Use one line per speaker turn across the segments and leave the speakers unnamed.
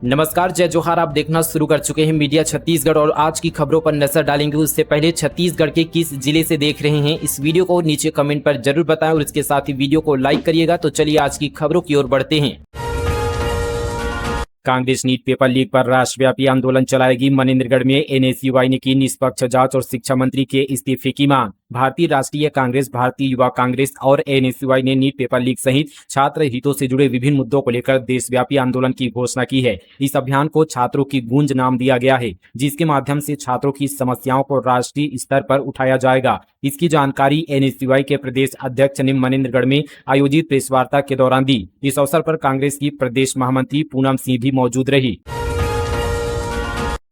नमस्कार, जय जोहार। आप देखना शुरू कर चुके हैं मीडिया छत्तीसगढ़ और आज की खबरों पर नजर डालेंगे। उससे पहले छत्तीसगढ़ के किस जिले से देख रहे हैं इस वीडियो को नीचे कमेंट पर जरूर बताएं और इसके साथ ही वीडियो को लाइक करिएगा। तो चलिए आज की खबरों की ओर बढ़ते हैं। कांग्रेस नीट पेपर लीक पर राष्ट्रव्यापी आंदोलन चलाएगी। मनेन्द्रगढ़ में एनएसयूआई ने की निष्पक्ष जांच और शिक्षा मंत्री के इस्तीफे की मांग। भारतीय राष्ट्रीय कांग्रेस, भारतीय युवा कांग्रेस और एनएसयूआई ने नीट पेपर लीक सहित छात्र हितों से जुड़े विभिन्न मुद्दों को लेकर देशव्यापी आंदोलन की घोषणा की है। इस अभियान को छात्रों की गूंज नाम दिया गया है, जिसके माध्यम से छात्रों की समस्याओं को राष्ट्रीय स्तर पर उठाया जाएगा। इसकी जानकारी एनएसयूआई के प्रदेश अध्यक्ष ने मनेन्द्रगढ़ में आयोजित प्रेस वार्ता के दौरान दी। इस अवसर पर कांग्रेस की प्रदेश महामंत्री पूनम सिंह भी मौजूद रही।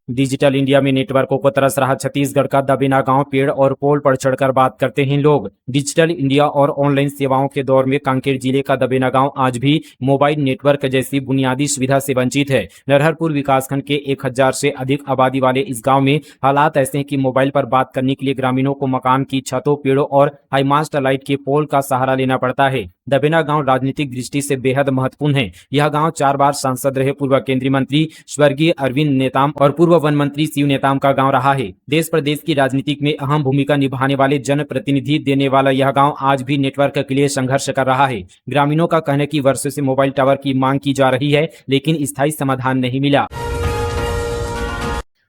डिजिटल इंडिया में नेटवर्कों को तरस रहा छत्तीसगढ़ का दबेना गांव। पेड़ और पोल पर चढ़कर बात करते हैं लोग। डिजिटल इंडिया और ऑनलाइन सेवाओं के दौर में कांकेर जिले का दबेना गांव आज भी मोबाइल नेटवर्क जैसी बुनियादी सुविधा से वंचित है। नरहरपुर विकासखंड के 1000 से अधिक आबादी वाले इस गांव में हालात ऐसे हैं कि मोबाइल पर बात करने के लिए ग्रामीणों को मकान की छतों, पेड़ों और हाईमास्ट लाइट के पोल का सहारा लेना पड़ता है। दबेना गांव राजनीतिक दृष्टि से बेहद महत्वपूर्ण है। यह गांव 4 बार सांसद रहे पूर्व केंद्रीय मंत्री स्वर्गीय अरविंद नेताम और पूर्व वन मंत्री शिव नेताम का गांव रहा है। देश प्रदेश की राजनीति में अहम भूमिका निभाने वाले जनप्रतिनिधि देने वाला यह गांव आज भी नेटवर्क के लिए संघर्ष कर रहा है। ग्रामीणों का कहना है कि वर्षों से मोबाइल टावर की मांग की जा रही है, लेकिन स्थायी समाधान नहीं मिला।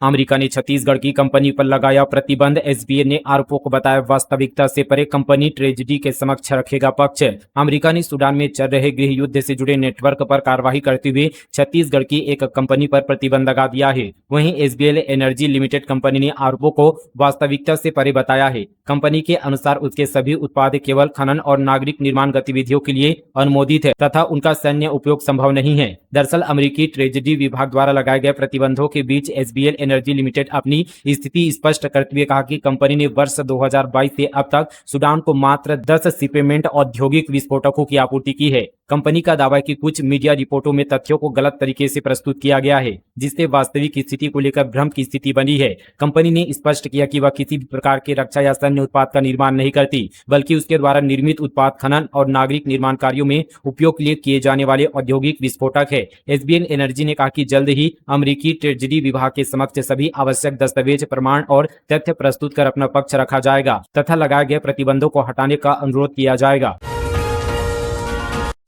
अमेरिका ने छत्तीसगढ़ की कंपनी पर लगाया प्रतिबंध। एसबीए ने आरोपों को बताया वास्तविकता से परे। कंपनी ट्रेजडी के समक्ष रखेगा पक्ष। अमेरिका ने सूडान में चल रहे गृह युद्ध से जुड़े नेटवर्क पर कार्रवाई करते हुए छत्तीसगढ़ की एक कंपनी पर प्रतिबंध लगा दिया है। वहीं एसबीएल एनर्जी लिमिटेड कंपनी ने आरोपों को वास्तविकता से परे बताया है। कंपनी के अनुसार उसके सभी उत्पाद केवल खनन और नागरिक निर्माण गतिविधियों के लिए अनुमोदित है तथा उनका सैन्य उपयोग संभव नहीं है। दरअसल अमेरिकी ट्रेजडी विभाग द्वारा लगाए गए प्रतिबंधों के बीच एसबीएल एनर्जी लिमिटेड अपनी स्थिति स्पष्ट करते हुए कहा कि कंपनी ने वर्ष 2022 से अब तक सूडान को मात्र 10 शिपमेंट औद्योगिक विस्फोटकों की आपूर्ति की है। कंपनी का दावा है कि कुछ मीडिया रिपोर्टों में तथ्यों को गलत तरीके से प्रस्तुत किया गया है, जिससे वास्तविक स्थिति को लेकर भ्रम की स्थिति बनी है। कंपनी ने स्पष्ट किया कि वह किसी भी प्रकार के रक्षा या सैन्य उत्पाद का निर्माण नहीं करती, बल्कि उसके द्वारा निर्मित उत्पाद खनन और नागरिक निर्माण कार्यों में उपयोग के लिए किए जाने वाले औद्योगिक विस्फोटक है। एसबीएल एनर्जी ने कहा कि जल्द ही अमेरिकी ट्रेजरी विभाग के समक्ष सभी आवश्यक दस्तावेज, प्रमाण और तथ्य प्रस्तुत कर अपना पक्ष रखा जाएगा तथा लगाए गए प्रतिबंधों को हटाने का अनुरोध किया जाएगा।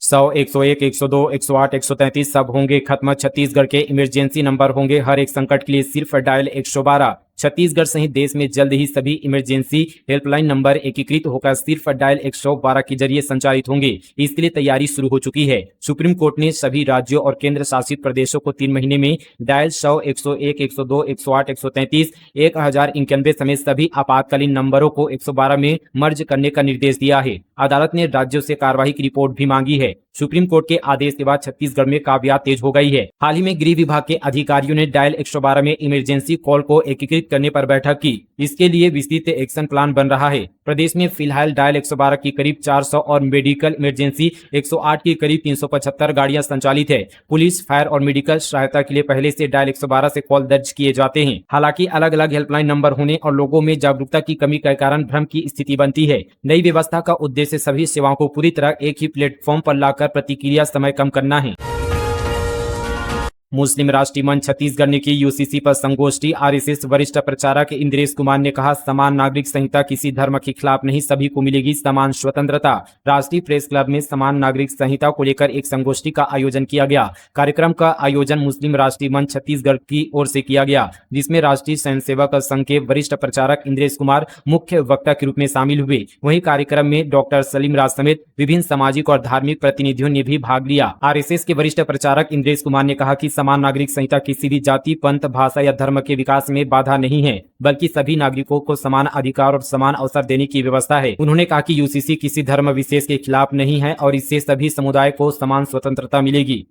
100, 101, 102, 108, 133 सब होंगे खत्म। छत्तीसगढ़ के इमरजेंसी नंबर होंगे हर एक संकट के लिए सिर्फ डायल 112। छत्तीसगढ़ सहित देश में जल्द ही सभी इमरजेंसी हेल्पलाइन नंबर एकीकृत होकर सिर्फ डायल 112 के जरिए संचालित होंगे। इसके लिए तैयारी शुरू हो चुकी है। सुप्रीम कोर्ट ने सभी राज्यों और केंद्र शासित प्रदेशों को 3 महीने में डायल 100, 101, 102, 108, 133, 1091 समेत सभी आपातकालीन नंबरों को 112 में मर्ज करने का निर्देश दिया है। अदालत ने राज्यों से कार्यवाही की रिपोर्ट भी मांगी है। सुप्रीम कोर्ट के आदेश के बाद छत्तीसगढ़ में कामयाबी तेज हो गई है। हाल ही में गृह विभाग के अधिकारियों ने डायल 112 में इमरजेंसी कॉल को एकीकृत करने पर बैठक की। इसके लिए विस्तृत एक्शन प्लान बन रहा है। प्रदेश में फिलहाल डायल 112 की करीब 400 और मेडिकल इमरजेंसी 108 की करीब 375 गाड़ियां संचालित है। पुलिस, फायर और मेडिकल सहायता के लिए पहले से डायल 112 से कॉल दर्ज किए जाते हैं। हालांकि अलग अलग हेल्पलाइन नंबर होने और लोगों में जागरूकता की कमी के कारण भ्रम की स्थिति बनती है। नई व्यवस्था का उद्देश्य सभी सेवाओं को पूरी तरह एक ही प्लेटफॉर्म पर लाकर प्रतिक्रिया समय कम करना है। मुस्लिम राष्ट्रीय मंच छत्तीसगढ़ ने की यूसीसी पर संगोष्ठी। आरएसएस वरिष्ठ प्रचारक इंद्रेश कुमार ने कहा, समान नागरिक संहिता किसी धर्म के खिलाफ नहीं, सभी को मिलेगी समान स्वतंत्रता। राष्ट्रीय प्रेस क्लब में समान नागरिक संहिता को लेकर एक संगोष्ठी का आयोजन किया गया। कार्यक्रम का आयोजन मुस्लिम राष्ट्रीय मंच छत्तीसगढ़ की ओर से किया गया, जिसमें राष्ट्रीय स्वयंसेवक संघ के वरिष्ठ प्रचारक इंद्रेश कुमार मुख्य वक्ता के रूप में शामिल हुए। वहीं कार्यक्रम में डॉक्टर सलीम राज समेत विभिन्न सामाजिक और धार्मिक प्रतिनिधियों ने भी भाग लिया। आरएसएस के वरिष्ठ प्रचारक इंद्रेश कुमार ने कहा कि समान नागरिक संहिता किसी भी जाति, पंथ, भाषा या धर्म के विकास में बाधा नहीं है, बल्कि सभी नागरिकों को समान अधिकार और समान अवसर देने की व्यवस्था है। उन्होंने कहा कि यूसीसी किसी धर्म विशेष के खिलाफ नहीं है और इससे सभी समुदाय को समान स्वतंत्रता मिलेगी।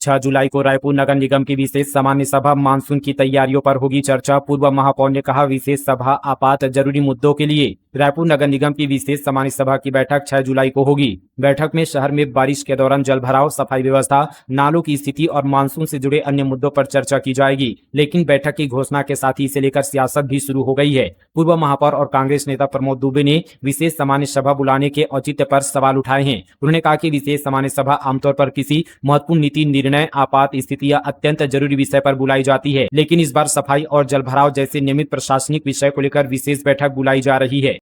6 जुलाई को रायपुर नगर निगम की विशेष सामान्य सभा। मानसून की तैयारियों पर होगी चर्चा। पूर्व महापौर ने कहा, विशेष सभा आपात जरूरी मुद्दों के लिए। रायपुर नगर निगम की विशेष सामान्य सभा की बैठक 6 जुलाई को होगी। बैठक में शहर में बारिश के दौरान जलभराव, सफाई व्यवस्था, नालों की स्थिति और मानसून से जुड़े अन्य मुद्दों पर चर्चा की जाएगी। लेकिन बैठक की घोषणा के साथ ही इसे लेकर सियासत भी शुरू हो गई है। पूर्व महापौर और कांग्रेस नेता प्रमोद दुबे ने विशेष सामान्य सभा बुलाने के औचित्य पर सवाल उठाए हैं। उन्होंने कहा कि विशेष सामान्य सभा आमतौर पर किसी महत्वपूर्ण नीति निर्णय, आपात स्थिति या अत्यंत जरूरी विषय पर बुलाई जाती है, लेकिन इस बार सफाई और जलभराव जैसे नियमित प्रशासनिक विषय को लेकर विशेष बैठक बुलाई जा रही है।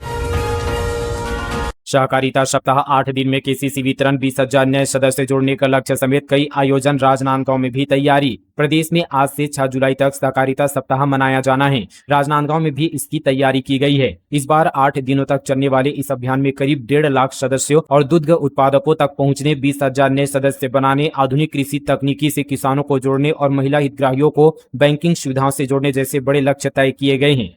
सहकारिता सप्ताह 8 दिन में केसीसी वितरण, 20,000 नए सदस्य जोड़ने का लक्ष्य समेत कई आयोजन। राजनांदगांव में भी तैयारी। प्रदेश में आज से 6 जुलाई तक सहकारिता सप्ताह मनाया जाना है। राजनांदगांव में भी इसकी तैयारी की गई है। इस बार 8 दिनों तक चलने वाले इस अभियान में करीब 1.5 लाख सदस्यों और दुग्ध उत्पादकों तक पहुंचने, 20,000 नए सदस्य बनाने, आधुनिक कृषि तकनीकी से किसानों को जोड़ने और महिला हितग्राहियों को बैंकिंग सुविधाओं से जोड़ने जैसे बड़े लक्ष्य तय किए गए हैं।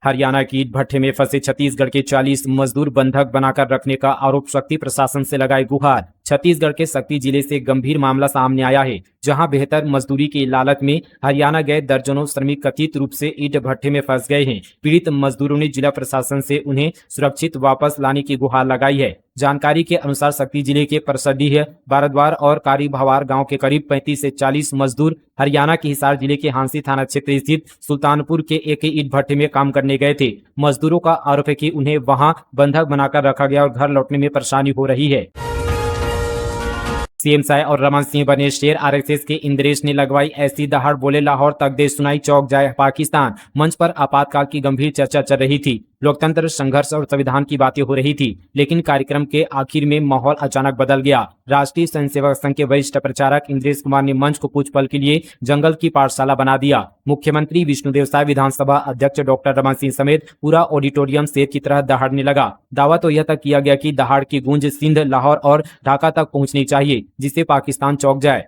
हरियाणा की ईंट भट्ठे में फंसे छत्तीसगढ़ के 40 मजदूर बंधक बनाकर रखने का आरोप, शक्ति प्रशासन से लगाए गुहार। छत्तीसगढ़ के शक्ति जिले से गंभीर मामला सामने आया है, जहां बेहतर मजदूरी की लालच में हरियाणा गए दर्जनों श्रमिक कथित रूप से ईंट भट्ठे में फंस गए हैं। पीड़ित मजदूरों ने जिला प्रशासन से उन्हें सुरक्षित वापस लाने की गुहार लगाई है। जानकारी के अनुसार शक्ति जिले के परसडीह, बारद्वार और कारी भवार गांव के करीब 35 से 40 मजदूर हरियाणा के हिसार जिले के हांसी थाना क्षेत्र स्थित सुल्तानपुर के एक ईंट भट्ठे में काम करने गए थे। मजदूरों का आरोप है कि उन्हें वहां बंधक बनाकर रखा गया और घर लौटने में परेशानी हो रही है। सीएम साय और रमन सिंह बने शेर, आरएसएस के इंद्रेश ने लगवाई ऐसी दहाड़, बोले लाहौर तक दे सुनाई चौक जाए पाकिस्तान। मंच पर आपातकाल की गंभीर चर्चा चल रही थी, लोकतंत्र, संघर्ष और संविधान की बातें हो रही थी, लेकिन कार्यक्रम के आखिर में माहौल अचानक बदल गया। राष्ट्रीय स्वयंसेवक संघ के वरिष्ठ प्रचारक इंद्रेश कुमार ने मंच को कुछ पल के लिए जंगल की पाठशाला बना दिया। मुख्यमंत्री विष्णुदेव साय, विधानसभा अध्यक्ष डॉक्टर रमन सिंह समेत पूरा ऑडिटोरियम शेर की तरह दहाड़ने लगा। दावा तो यह तक किया गया कि दहाड़ की गूंज सिंध, लाहौर और ढाका तक पहुंचनी चाहिए, जिससे पाकिस्तान चौंक जाए।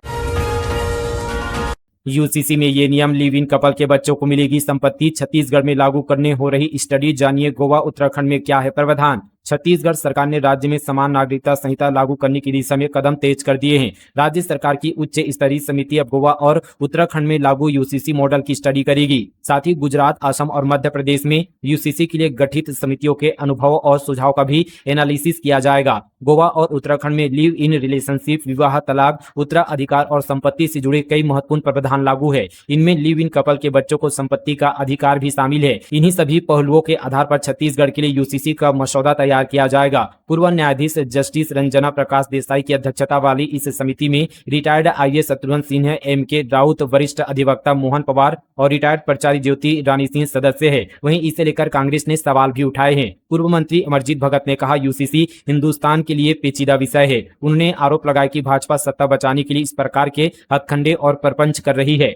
यूसीसी में ये नियम, लिव इन कपल के बच्चों को मिलेगी संपत्ति। छत्तीसगढ़ में लागू करने हो रही स्टडी, जानिए गोवा उत्तराखंड में क्या है प्रावधान। छत्तीसगढ़ सरकार ने राज्य में समान नागरिकता संहिता लागू करने की दिशा में कदम तेज कर दिए हैं। राज्य सरकार की उच्च स्तरीय समिति अब गोवा और उत्तराखंड में लागू यूसीसी मॉडल की स्टडी करेगी। साथ ही गुजरात, असम और मध्य प्रदेश में यूसीसी के लिए गठित समितियों के अनुभव और सुझाव का भी एनालिसिस किया जाएगा। गोवा और उत्तराखंड में लिव इन रिलेशनशिप, विवाह, तलाक, उत्तराधिकार और संपत्ति से जुड़े कई महत्वपूर्ण प्रावधान लागू है। इनमें लिव इन कपल के बच्चों को संपत्ति का अधिकार भी शामिल है। इन्हीं सभी पहलुओं के आधार पर छत्तीसगढ़ के लिए यूसीसी का मसौदा तैयार किया जाएगा। पूर्व न्यायाधीश जस्टिस रंजना प्रकाश देसाई की अध्यक्षता वाली इस समिति में retired IAS Shatrughan Singh, M K Raut, वरिष्ठ अधिवक्ता मोहन पवार और रिटायर्ड प्राचार्य ज्योति रानी सिंह सदस्य है। वहीं इसे लेकर कांग्रेस ने सवाल भी उठाए हैं। पूर्व मंत्री अमरजीत भगत ने कहा, यूसीसी हिंदुस्तान के लिए पेचीदा विषय है। उन्होंने आरोप लगाया कि भाजपा सत्ता बचाने के लिए इस प्रकार के हथकंडे और प्रपंच कर रही है।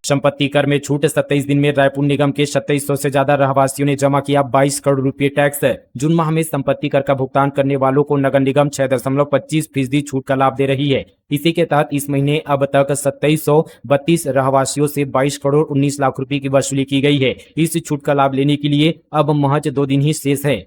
संपत्ति कर में छूट, 27 दिन में रायपुर निगम के 2700 से ज्यादा रहवासियों ने जमा किया 22 करोड़ रुपए टैक्स। जून माह में संपत्ति कर का भुगतान करने वालों को नगर निगम 6.25% छूट का लाभ दे रही है। इसी के तहत इस महीने अब तक 2732 रहवासियों से 22 करोड़ 19 लाख रुपए की वसूली की गई है। इस छूट का लाभ लेने के लिए अब महज 2 दिन ही शेष है।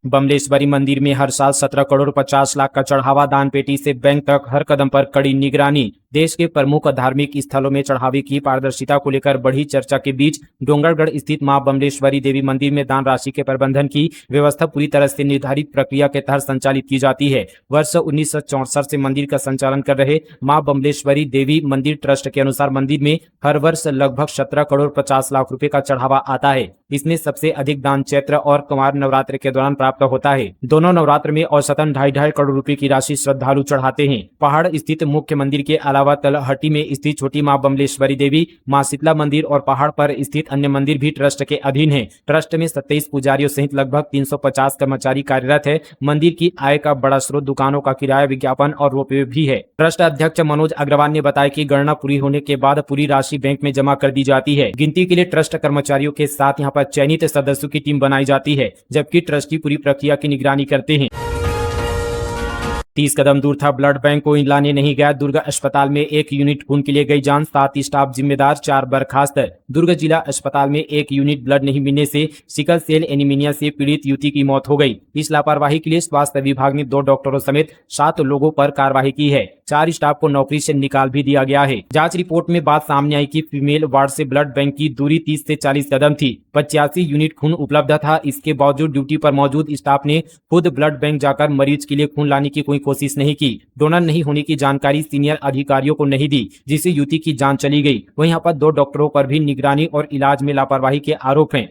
बमलेश्वरी मंदिर में हर साल 17 करोड़ 50 लाख का चढ़ावा, दान पेटी से बैंक तक हर कदम पर कड़ी निगरानी। देश के प्रमुख धार्मिक स्थलों में चढ़ावे की पारदर्शिता को लेकर बढ़ी चर्चा के बीच डोंगरगढ़ स्थित मां बमलेश्वरी देवी मंदिर में दान राशि के प्रबंधन की व्यवस्था पूरी तरह से निर्धारित प्रक्रिया के तहत संचालित की जाती है। वर्ष 1964 से मंदिर का संचालन कर रहे मां बमलेश्वरी देवी मंदिर ट्रस्ट के अनुसार मंदिर में हर वर्ष लगभग 17 करोड़ 50 लाख रुपए का चढ़ावा आता है। इसमें सबसे अधिक दान चैत्र और कुमार नवरात्र के दौरान प्राप्त होता है। दोनों नवरात्र में औसतन 2.5 करोड़ रुपए की राशि श्रद्धालु चढ़ाते हैं। पहाड़ स्थित मुख्य मंदिर के अलावा तलहटी में स्थित छोटी मां बमलेश्वरी देवी, मां शीतला मंदिर और पहाड़ पर स्थित अन्य मंदिर भी ट्रस्ट के अधीन है। ट्रस्ट में 27 पुजारियों सहित लगभग 350 कर्मचारी कार्यरत है। मंदिर की आय का बड़ा स्रोत दुकानों का किराया, विज्ञापन और रोपवे भी है। ट्रस्ट अध्यक्ष मनोज अग्रवाल ने बताया कि गणना पूरी होने के बाद पूरी राशि बैंक में जमा कर दी जाती है। गिनती के लिए ट्रस्ट कर्मचारियों के साथ यहाँ पर चयनित सदस्यों की टीम बनाई जाती है, जबकि ट्रस्टी पूरी प्रक्रिया की निगरानी करते हैं। 30 कदम दूर था ब्लड बैंक, कोई लाने नहीं गया। दुर्ग अस्पताल में 1 यूनिट खून के लिए गई जान, 7 स्टाफ जिम्मेदार, 4 बर्खास्त। दुर्ग जिला अस्पताल में 1 यूनिट ब्लड नहीं मिलने से सिकल सेल एनीमिया से पीड़ित युवती की मौत हो गई। इस लापरवाही के लिए स्वास्थ्य विभाग ने 2 डॉक्टरों समेत 7 लोगों पर कार्रवाई की है। 4 स्टाफ को नौकरी से निकाल भी दिया गया है। जांच रिपोर्ट में बात सामने आई कि फीमेल वार्ड से ब्लड बैंक की दूरी 30 से 40 कदम थी। 85 यूनिट खून उपलब्ध था। इसके बावजूद ड्यूटी पर मौजूद स्टाफ ने खुद ब्लड बैंक जाकर मरीज के लिए खून लाने की कोई कोशिश नहीं की। डोनर नहीं होने की जानकारी सीनियर अधिकारियों को नहीं दी, जिससे युवती की जान चली गई। वहीं यहाँ पर 2 डॉक्टरों पर भी निगरानी और इलाज में लापरवाही के आरोप हैं।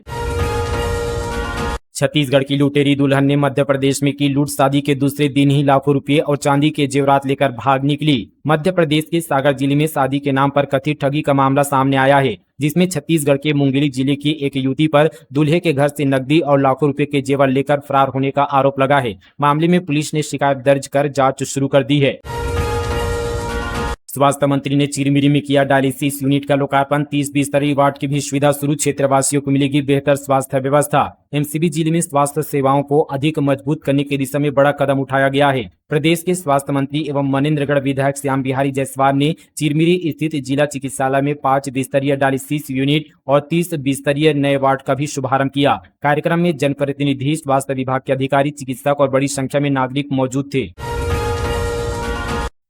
छत्तीसगढ़ की लुटेरी दुल्हन ने मध्य प्रदेश में की लूट। शादी के दूसरे दिन ही लाखों रुपए और चांदी के जेवरात लेकर भाग निकली। मध्य प्रदेश के सागर जिले में शादी के नाम पर कथित ठगी का मामला सामने आया है, जिसमें छत्तीसगढ़ के मुंगेली जिले की एक युवती पर दूल्हे के घर से नकदी और लाखों रुपए के जेवर लेकर फरार होने का आरोप लगा है। मामले में पुलिस ने शिकायत दर्ज कर जांच शुरू कर दी है। स्वास्थ्य मंत्री ने चिरमिरी में किया डायलिसिस यूनिट का लोकार्पण। 30 बिस्तरीय वार्ड की भी सुविधा शुरू। क्षेत्रवासियों को मिलेगी बेहतर स्वास्थ्य व्यवस्था। एमसीबी जिले में स्वास्थ्य सेवाओं को अधिक मजबूत करने की दिशा में बड़ा कदम उठाया गया है। प्रदेश के स्वास्थ्य मंत्री एवं मनेन्द्रगढ़ विधायक श्याम बिहारी जायसवाल ने चिरमिरी स्थित जिला चिकित्सालय में 5 बिस्तरीय डायलिसिस यूनिट और 30 बिस्तरीय नए वार्ड का भी शुभारंभ किया। कार्यक्रम में जनप्रतिनिधि, स्वास्थ्य विभाग के अधिकारी, चिकित्सक और बड़ी संख्या में नागरिक मौजूद थे।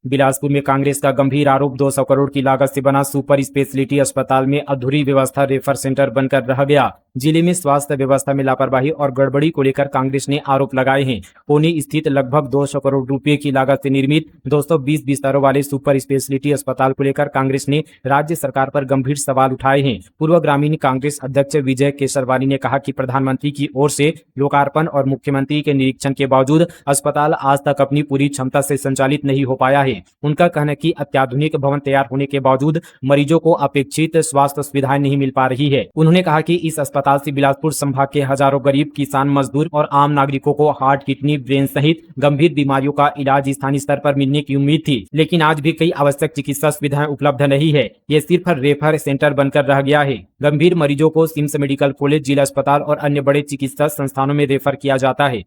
बिलासपुर में कांग्रेस का गंभीर आरोप। 200 करोड़ की लागत से बना सुपर स्पेशलिटी अस्पताल में अधूरी व्यवस्था रेफर सेंटर बनकर रह गया। जिले में स्वास्थ्य व्यवस्था में लापरवाही और गड़बड़ी को लेकर कांग्रेस ने आरोप लगाए हैं। पुणे स्थित लगभग 200 करोड़ रुपए की लागत से निर्मित 220 बिस्तरों वाले सुपर स्पेशलिटी अस्पताल को लेकर कांग्रेस ने राज्य सरकार पर गंभीर सवाल उठाए हैं। पूर्व ग्रामीण कांग्रेस अध्यक्ष विजय केसरवानी ने कहा कि प्रधानमंत्री की ओर से लोकार्पण और मुख्यमंत्री के निरीक्षण के बावजूद अस्पताल आज तक अपनी पूरी क्षमता से संचालित नहीं हो पाया है। उनका कहना है कि अत्याधुनिक भवन तैयार होने के बावजूद मरीजों को अपेक्षित स्वास्थ्य सुविधाएं नहीं मिल पा रही है। उन्होंने कहा कि इस अस्पताल से बिलासपुर संभाग के हजारों गरीब किसान, मजदूर और आम नागरिकों को हार्ट, किडनी, ब्रेन सहित गंभीर बीमारियों का इलाज स्थानीय स्तर पर मिलने की उम्मीद थी, लेकिन आज भी कई आवश्यक चिकित्सा सुविधाएं उपलब्ध नहीं है। ये सिर्फ रेफर सेंटर बनकर रह गया है। गंभीर मरीजों को सिम्स मेडिकल कॉलेज, जिला अस्पताल और अन्य बड़े चिकित्सा संस्थानों में रेफर किया जाता है।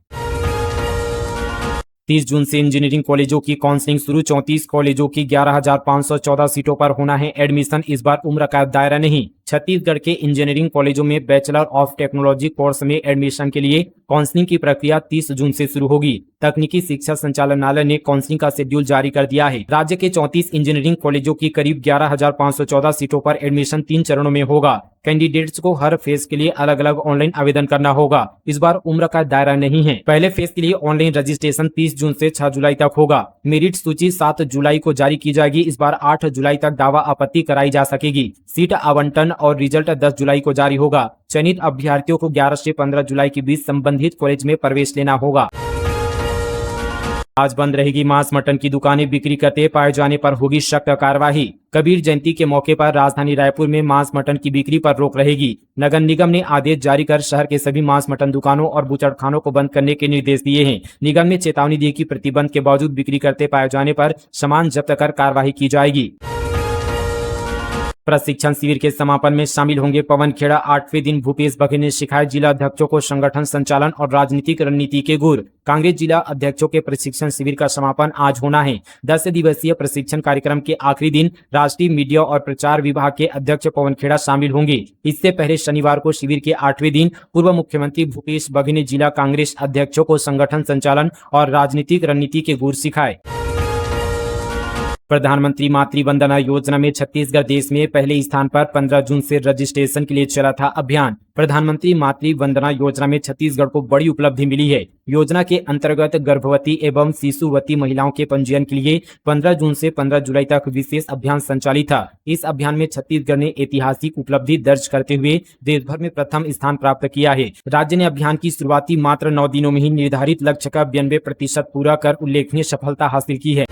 30 जून से इंजीनियरिंग कॉलेजों की काउंसलिंग शुरू। 34 कॉलेजों की 11,514 सीटों पर होना है एडमिशन। इस बार उम्र का दायरा नहीं। छत्तीसगढ़ के इंजीनियरिंग कॉलेजों में बैचलर ऑफ टेक्नोलॉजी कोर्स में एडमिशन के लिए काउंसलिंग की प्रक्रिया 30 जून से शुरू होगी। तकनीकी शिक्षा संचालनालय ने काउंसलिंग का शेड्यूल जारी कर दिया है। राज्य के 34 इंजीनियरिंग कॉलेजों की करीब 11,514 सीटों पर एडमिशन 3 चरणों में होगा। कैंडिडेट्स को हर फेज के लिए अलग अलग ऑनलाइन आवेदन करना होगा। इस बार उम्र का दायरा नहीं है। पहले फेज के लिए ऑनलाइन रजिस्ट्रेशन 30 जून से 6 जुलाई तक होगा। मेरिट सूची 7 जुलाई को जारी की जाएगी। इस बार 8 जुलाई तक दावा आपत्ति कराई जा सकेगी। सीट आवंटन और रिजल्ट 10 जुलाई को जारी होगा। चयनित अभ्यर्थियों को 11 से 15 जुलाई के बीच संबंधित कॉलेज में प्रवेश लेना होगा। आज बंद रहेगी मांस मटन की दुकानें। बिक्री करते पाए जाने पर होगी सख्त कार्रवाई। कबीर जयंती के मौके पर राजधानी रायपुर में मांस मटन की बिक्री पर रोक रहेगी। नगर निगम ने आदेश जारी कर शहर के सभी मांस मटन दुकानों और बुचड़खानों को बंद करने के निर्देश दिए हैं। निगम ने चेतावनी दी कि प्रतिबंध के बावजूद बिक्री करते पाए जाने पर सामान जब्त कर कार्रवाई की जाएगी। प्रशिक्षण शिविर के समापन में शामिल होंगे पवन खेड़ा। 8वें दिन भूपेश बघेल ने सिखाए जिला अध्यक्षों को संगठन संचालन और राजनीतिक रणनीति के गुर। कांग्रेस जिला अध्यक्षों के प्रशिक्षण शिविर का समापन आज होना है। 10 दिवसीय प्रशिक्षण कार्यक्रम के आखिरी दिन राष्ट्रीय मीडिया और प्रचार विभाग के अध्यक्ष पवन खेड़ा शामिल होंगे। इससे पहले शनिवार को शिविर के 8वें दिन पूर्व मुख्यमंत्री भूपेश बघेल ने जिला कांग्रेस अध्यक्षों को संगठन संचालन और राजनीतिक रणनीति के गुर सिखाए। प्रधानमंत्री मातृ वंदना योजना में छत्तीसगढ़ देश में पहले स्थान पर 15 जून से रजिस्ट्रेशन के लिए चला था अभियान। प्रधानमंत्री मातृ वंदना योजना में छत्तीसगढ़ को बड़ी उपलब्धि मिली है। योजना के अंतर्गत गर्भवती एवं शिशुवती महिलाओं के पंजीयन के लिए 15 जून से 15 जुलाई तक विशेष अभियान संचालित था। इस अभियान में छत्तीसगढ़ ने ऐतिहासिक उपलब्धि दर्ज करते हुए देश भर में प्रथम स्थान प्राप्त किया है। राज्य ने अभियान की शुरुआती मात्र 9 दिनों में ही निर्धारित लक्ष्य का 92% पूरा कर उल्लेखनीय सफलता हासिल की है।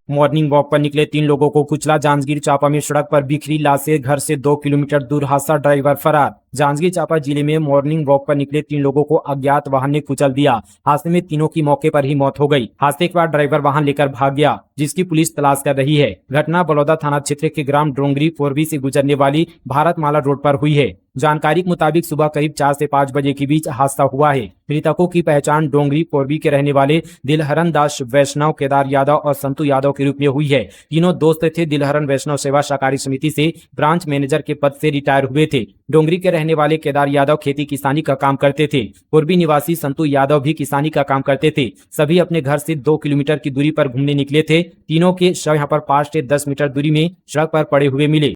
मॉर्निंग वॉक पर निकले 3 लोगों को कुचला। जांजगीर चांपा में सड़क पर बिखरी लाशें, घर से 2 किलोमीटर दूर हादसा, ड्राइवर फरार। जांजगीर चांपा जिले में मॉर्निंग वॉक पर निकले 3 लोगों को अज्ञात वाहन ने कुचल दिया। हादसे में तीनों की मौके पर ही मौत हो गई। हादसे के बाद ड्राइवर वाहन लेकर भाग गया, जिसकी पुलिस तलाश कर रही है। घटना बलौदा थाना क्षेत्र के ग्राम डोंगरी फोरबी से गुजरने वाली भारतमाला रोड पर हुई है। जानकारी के मुताबिक सुबह करीब 4 से 5 बजे के बीच हादसा हुआ है। मृतकों की पहचान डोंगरी पोरबी के रहने वाले दिलहरन दास वैष्णव, केदार यादव और संतु यादव के रूप में हुई है। तीनों दोस्त थे। दिलहरन वैष्णव सेवा सहकारी समिति से ब्रांच मैनेजर के पद से रिटायर हुए थे। डोंगरी के रहने वाले केदार यादव खेती किसानी का काम करते थे। पूर्वी निवासी संतु यादव भी किसानी का काम करते थे। सभी अपने घर से 2 किलोमीटर की दूरी पर घूमने निकले थे। तीनों के शव यहाँ पर 5 से 10 मीटर दूरी में सड़क पर पड़े हुए मिले।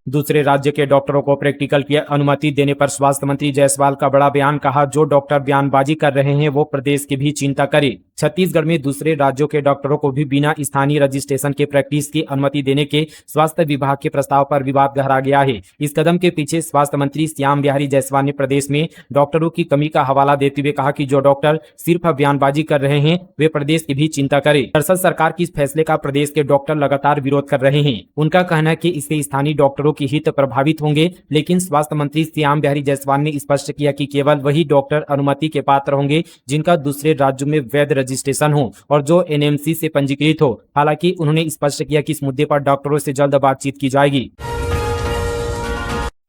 दूसरे राज्य के डॉक्टरों को प्रैक्टिकल की अनुमति देने पर स्वास्थ्य मंत्री जायसवाल का बड़ा बयान। कहा, जो डॉक्टर बयानबाजी कर रहे हैं वो प्रदेश की भी चिंता करें। छत्तीसगढ़ में दूसरे राज्यों के डॉक्टरों को भी बिना स्थानीय रजिस्ट्रेशन के प्रैक्टिस की अनुमति देने के स्वास्थ्य विभाग के प्रस्ताव पर विवाद गहरा गया है। इस कदम के पीछे स्वास्थ्य मंत्री श्याम बिहारी जायसवाल ने प्रदेश में डॉक्टरों की कमी का हवाला देते हुए कहा कि जो डॉक्टर सिर्फ बयानबाजी कर रहे हैं वे प्रदेश की भी चिंता करें। दरअसल सरकार की इस फैसले का प्रदेश के डॉक्टर लगातार विरोध कर रहे हैं। उनका कहना है कि इससे स्थानीय डॉक्टरों के हित प्रभावित होंगे, लेकिन स्वास्थ्य मंत्री श्याम बिहारी जायसवाल ने स्पष्ट किया कि केवल वही डॉक्टर अनुमति के पात्र होंगे जिनका दूसरे राज्यों में वैध रजिस्ट्रेशन हो और जो एनएमसी से पंजीकृत हो। हालांकि उन्होंने स्पष्ट किया कि इस मुद्दे पर डॉक्टरों से जल्द बातचीत की जाएगी।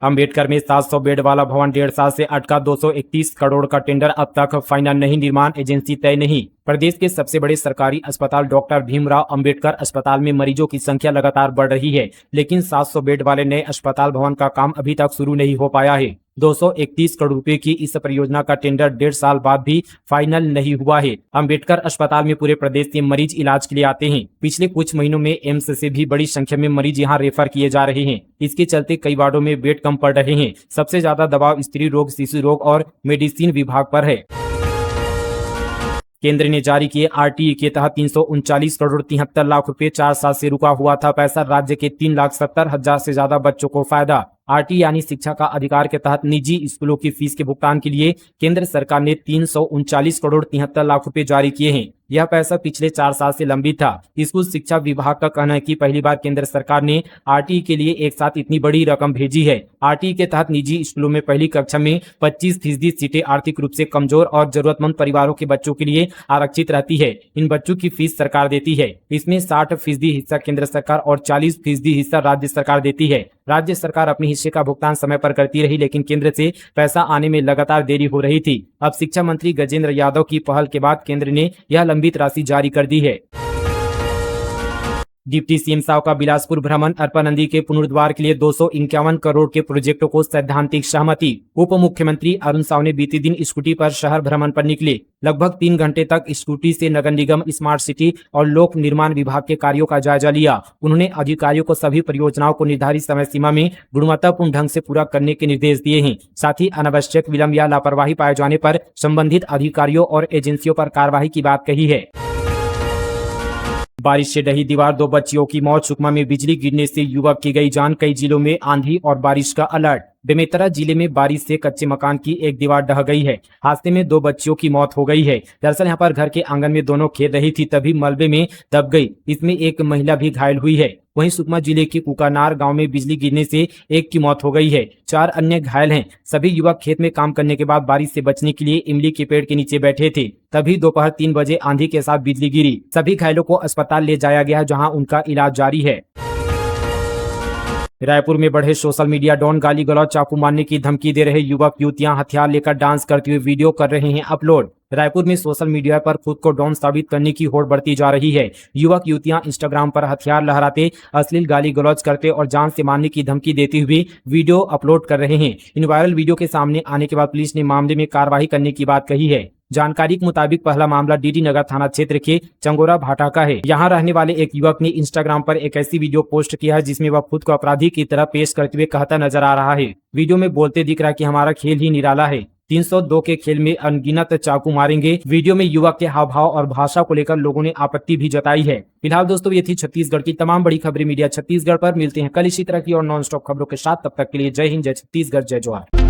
अंबेडकर में 700 बेड वाला भवन 1.5 साल से अटका। 231 करोड़ का टेंडर अब तक फाइनल नहीं, निर्माण एजेंसी तय नहीं। प्रदेश के सबसे बड़े सरकारी अस्पताल डॉक्टर भीमराव अंबेडकर अस्पताल में मरीजों की संख्या लगातार बढ़ रही है, लेकिन 700 बेड वाले नए अस्पताल भवन का काम अभी तक शुरू नहीं हो पाया है। 231 करोड़ रुपए की इस परियोजना का टेंडर 1.5 साल बाद भी फाइनल नहीं हुआ है। अंबेडकर अस्पताल में पूरे प्रदेश से मरीज इलाज के लिए आते हैं। पिछले कुछ महीनों में एम्स से भी बड़ी संख्या में मरीज यहां रेफर किए जा रहे हैं। इसके चलते कई वार्डों में बेड कम पड़ रहे हैं। सबसे ज्यादा दबाव स्त्री रोग, शिशु रोग और मेडिसिन विभाग पर है। केंद्र ने जारी किए आरटीई के तहत 339 करोड़ 73 लाख रुपए 4 साल से रुका हुआ था पैसा। राज्य के 3,70,000 से ज्यादा बच्चों को फायदा। आरटी यानी शिक्षा का अधिकार के तहत निजी स्कूलों की फीस के भुगतान के लिए केंद्र सरकार ने 339 करोड़ 73 लाख रुपए जारी किए हैं। यह पैसा पिछले 4 साल से लंबित था। स्कूल शिक्षा विभाग का कहना है कि पहली बार केंद्र सरकार ने आरटी के लिए एक साथ इतनी बड़ी रकम भेजी है। आरटी के तहत निजी स्कूलों में पहली कक्षा में 25% सीटें आर्थिक रूप से कमजोर और जरूरतमंद परिवारों के बच्चों के लिए आरक्षित रहती है। इन बच्चों की फीस सरकार देती है। इसमें 60% हिस्सा केंद्र सरकार और 40% हिस्सा राज्य सरकार देती है। राज्य सरकार अपने हिस्से का भुगतान समय पर करती रही, लेकिन केंद्र से पैसा आने में लगातार देरी हो रही थी। अब शिक्षा मंत्री गजेंद्र यादव की पहल के बाद केंद्र ने यह लंबित राशि जारी कर दी है। डिप्टी सीएम साव का बिलासपुर भ्रमण। अरपा नदी के पुनरुद्धार के लिए 251 करोड़ के प्रोजेक्टों को सैद्धांतिक सहमति। उप मुख्यमंत्री अरुण साव ने बीते दिन स्कूटी पर शहर भ्रमण पर निकले। लगभग 3 घंटे तक स्कूटी से नगर निगम, स्मार्ट सिटी और लोक निर्माण विभाग के कार्यों का जायजा लिया। उन्होंने अधिकारियों को सभी परियोजनाओं को निर्धारित समय सीमा में गुणवत्तापूर्ण ढंग से पूरा करने के निर्देश दिए हैं। साथ ही अनावश्यक विलंब या लापरवाही पाए जाने पर संबंधित अधिकारियों और एजेंसियों पर कार्रवाई की बात कही है। बारिश से ढही दीवार, 2 बच्चियों की मौत। सुकमा में बिजली गिरने से युवक की गई जान। कई जिलों में आंधी और बारिश का अलर्ट। बेमेतरा जिले में बारिश से कच्चे मकान की एक दीवार ढह गई है। हादसे में 2 बच्चियों की मौत हो गई है। दरअसल यहां पर घर के आंगन में दोनों खेल रही थी, तभी मलबे में दब गई। इसमें एक महिला भी घायल हुई है। वहीं सुकमा जिले के कुकानार गांव में बिजली गिरने से एक की मौत हो गई है। 4 अन्य घायल हैं। सभी युवक खेत में काम करने के बाद बारिश से बचने के लिए इमली के पेड़ के नीचे बैठे थे, तभी दोपहर 3 बजे आंधी के साथ बिजली गिरी। सभी घायलों को अस्पताल ले जाया गया, जहां उनका इलाज जारी है। रायपुर में बढ़े सोशल मीडिया डॉन। गाली गलौज, चाकू मारने की धमकी दे रहे युवक युवतियां हथियार लेकर डांस करते हुए वीडियो कर रहे हैं अपलोड। रायपुर में सोशल मीडिया पर खुद को डॉन साबित करने की होड़ बढ़ती जा रही है। युवक युवतियां इंस्टाग्राम पर हथियार लहराते, अश्लील गाली गलौज करते और जान से मारने की धमकी देते हुए वीडियो अपलोड कर रहे हैं। इन वायरल वीडियो के सामने आने के बाद पुलिस ने मामले में कार्रवाई करने की बात कही है। जानकारी के मुताबिक पहला मामला डीडी नगर थाना क्षेत्र के चंगोरा भाटा का है। यहाँ रहने वाले एक युवक ने इंस्टाग्राम पर एक ऐसी वीडियो पोस्ट किया है जिसमें वह खुद को अपराधी की तरह पेश करते हुए कहता नजर आ रहा है। वीडियो में बोलते दिख रहा है कि हमारा खेल ही निराला है, 302 के खेल में अनगिनत चाकू मारेंगे। वीडियो में युवक के हाव भाव और भाषा को लेकर लोगों ने आपत्ति भी जताई है। फिलहाल दोस्तों ये थी छत्तीसगढ़ की तमाम बड़ी खबरें मीडिया छत्तीसगढ़ पर। मिलते हैं कल इसी तरह की और नॉन स्टॉप खबरों के साथ। तब तक के लिए जय हिंद, जय छत्तीसगढ़, जय जोहार।